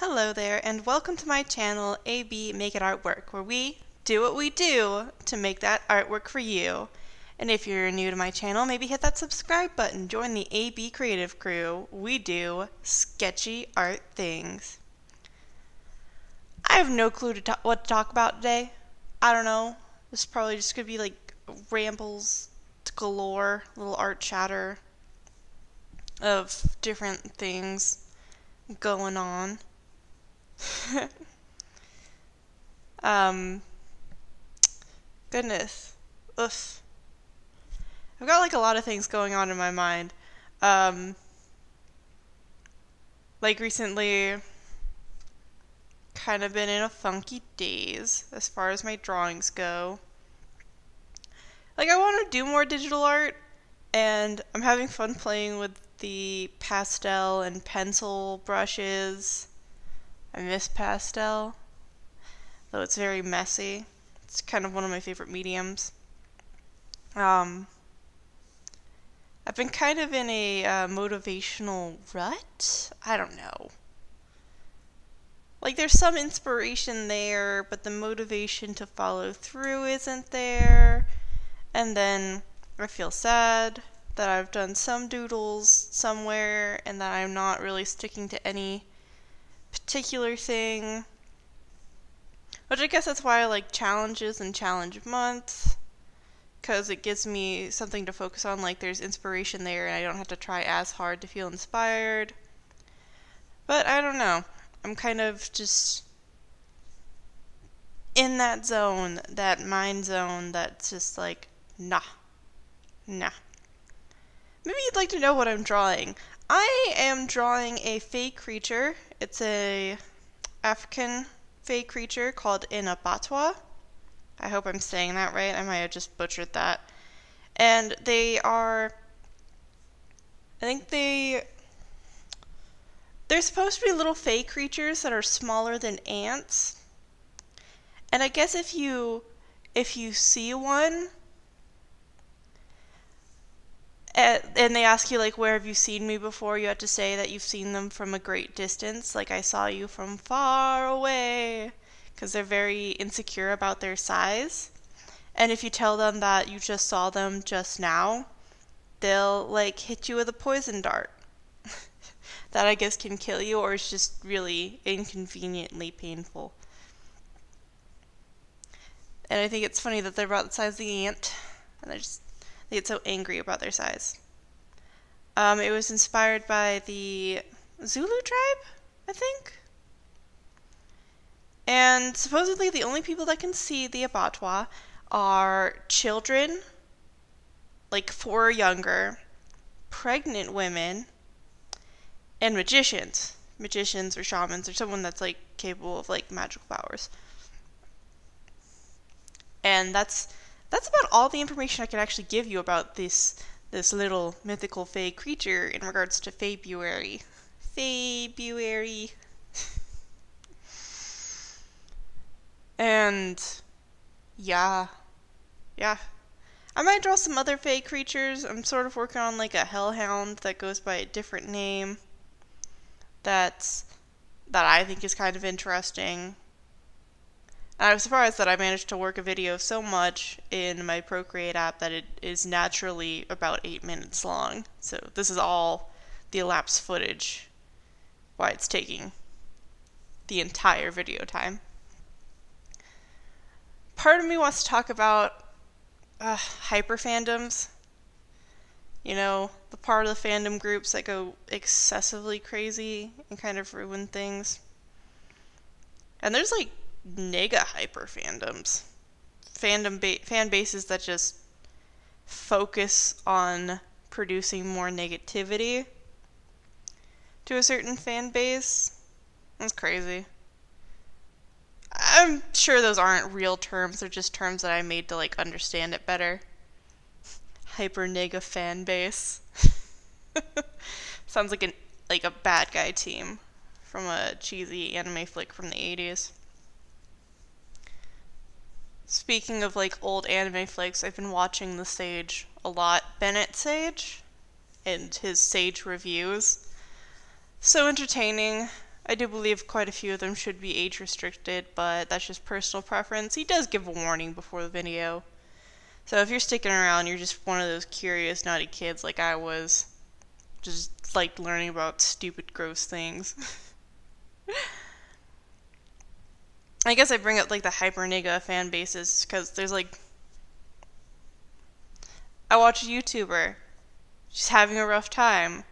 Hello there, and welcome to my channel, AB Make It Artwork, where we do what we do to make that artwork for you. And if you're new to my channel, maybe hit that subscribe button. Join the AB Creative crew. We do sketchy art things. I have no clue what to talk about today. I don't know. This is probably just going to be like rambles galore, little art chatter of different things going on. Goodness. Ugh. I've got like a lot of things going on in my mind. Like recently, kind of been in a funky daze as far as my drawings go. Like I want to do more digital art, and I'm having fun playing with the pastel and pencil brushes. I miss pastel, though it's very messy. It's kind of one of my favorite mediums. I've been kind of in a motivational rut. I don't know. Like there's some inspiration there, but the motivation to follow through isn't there. And then I feel sad that I've done some doodles somewhere and that I'm not really sticking to any particular thing, which I guess that's why I like challenges and challenge months, because it gives me something to focus on. Like there's inspiration there and I don't have to try as hard to feel inspired. But I don't know, I'm kind of just in that zone, that mind zone that's just like nah. Maybe you'd like to know what I'm drawing. I am drawing a fey creature. It's a African fey creature called an abattoir. I hope I'm saying that right. I might have just butchered that. And they are, they're supposed to be little fey creatures that are smaller than ants. And I guess if you see one, and they ask you, like, where have you seen me before? You have to say that you've seen them from a great distance. Like, I saw you from far away. Because they're very insecure about their size. And if you tell them that you just saw them just now, they'll, like, hit you with a poison dart. That I guess can kill you, or is just really inconveniently painful. And I think it's funny that they're about the size of the ant. And they get so angry about their size. It was inspired by the Zulu tribe, I think. And supposedly the only people that can see the abattoir are children, like 4 or younger, pregnant women, and magicians. Magicians or shamans or someone that's like capable of like magical powers. And that's about all the information I can actually give you about this little mythical fey creature in regards to February. February. And yeah. I might draw some other fey creatures. I'm sort of working on like a hellhound that goes by a different name. That I think is kind of interesting. I was surprised that I managed to work a video so much in my Procreate app that it is naturally about 8 minutes long. So this is all the elapsed footage, why it's taking the entire video time. Part of me wants to talk about hyper fandoms. You know, the part of the fandom groups that go excessively crazy and kind of ruin things. And there's like nega hyper fandoms. Fan bases that just focus on producing more negativity to a certain fan base. That's crazy. I'm sure those aren't real terms, they're just terms that I made to like understand it better. Hyper nega fan base. Sounds like a bad guy team from a cheesy anime flick from the 80s. Speaking of like old anime flicks, I've been watching the Sage a lot. Bennett Sage and his Sage reviews. So entertaining. I do believe quite a few of them should be age restricted, but that's just personal preference. He does give a warning before the video. So if you're sticking around, you're just one of those curious, naughty kids like I was. Just like learning about stupid, gross things. I guess I bring up like the Hypernigga fan bases because there's like... I watch a YouTuber. She's having a rough time.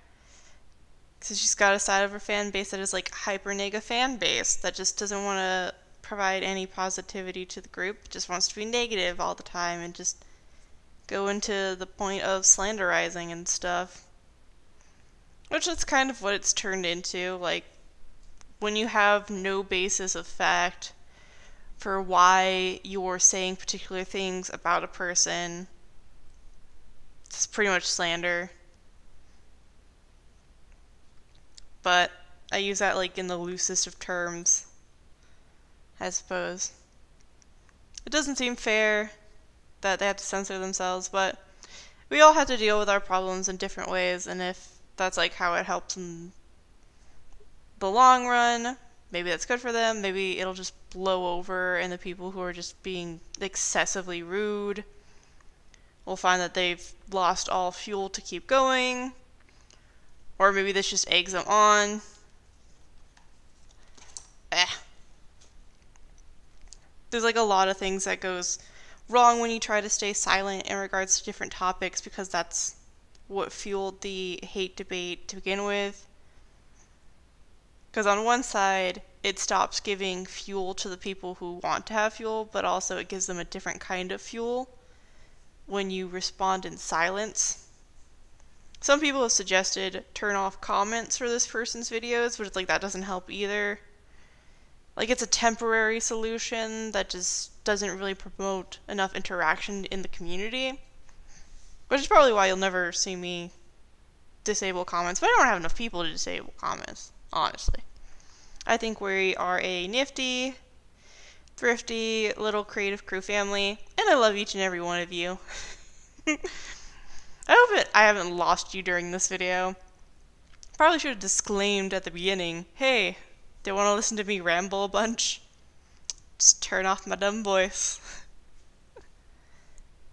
So she's got a side of her fan base that is like Hypernigga fan base that just doesn't want to provide any positivity to the group, just wants to be negative all the time and just go into the point of slanderizing and stuff. Which is kind of what it's turned into, like when you have no basis of fact for why you're saying particular things about a person, it's pretty much slander. But I use that like in the loosest of terms, I suppose. It doesn't seem fair that they have to censor themselves, but we all have to deal with our problems in different ways, and if that's like how it helps in the long run, maybe that's good for them. Maybe it'll just blow over and the people who are just being excessively rude will find that they've lost all fuel to keep going. Or maybe this just eggs them on. There's like a lot of things that goes wrong when you try to stay silent in regards to different topics, because that's what fueled the hate debate to begin with. Because on one side, it stops giving fuel to the people who want to have fuel, but also it gives them a different kind of fuel when you respond in silence. Some people have suggested turn off comments for this person's videos, but it's like that doesn't help either. Like it's a temporary solution that just doesn't really promote enough interaction in the community. Which is probably why you'll never see me disable comments, but I don't have enough people to disable comments, honestly. I think we are a nifty, thrifty, little creative crew family, and I love each and every one of you. I hope I haven't lost you during this video. Probably should have disclaimed at the beginning, hey, do you want to listen to me ramble a bunch? Just turn off my dumb voice.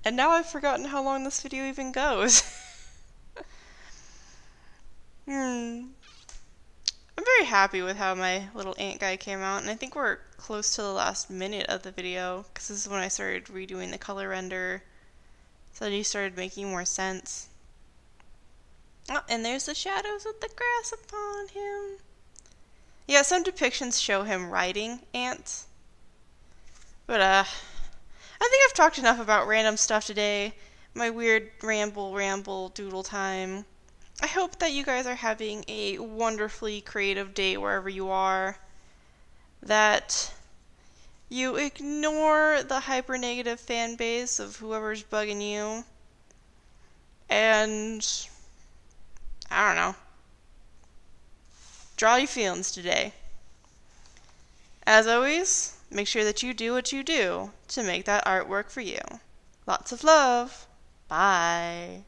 And now I've forgotten how long this video even goes. I'm very happy with how my little ant guy came out, and I think we're close to the last minute of the video, because this is when I started redoing the color render. So he started making more sense. Oh, and there's the shadows of the grass upon him. Yeah, some depictions show him riding ants. But, I think I've talked enough about random stuff today. My weird ramble doodle time. I hope that you guys are having a wonderfully creative day wherever you are. That you ignore the hyper-negative fan base of whoever's bugging you. And I don't know. Draw your feelings today. As always, make sure that you do what you do to make that art work for you. Lots of love. Bye.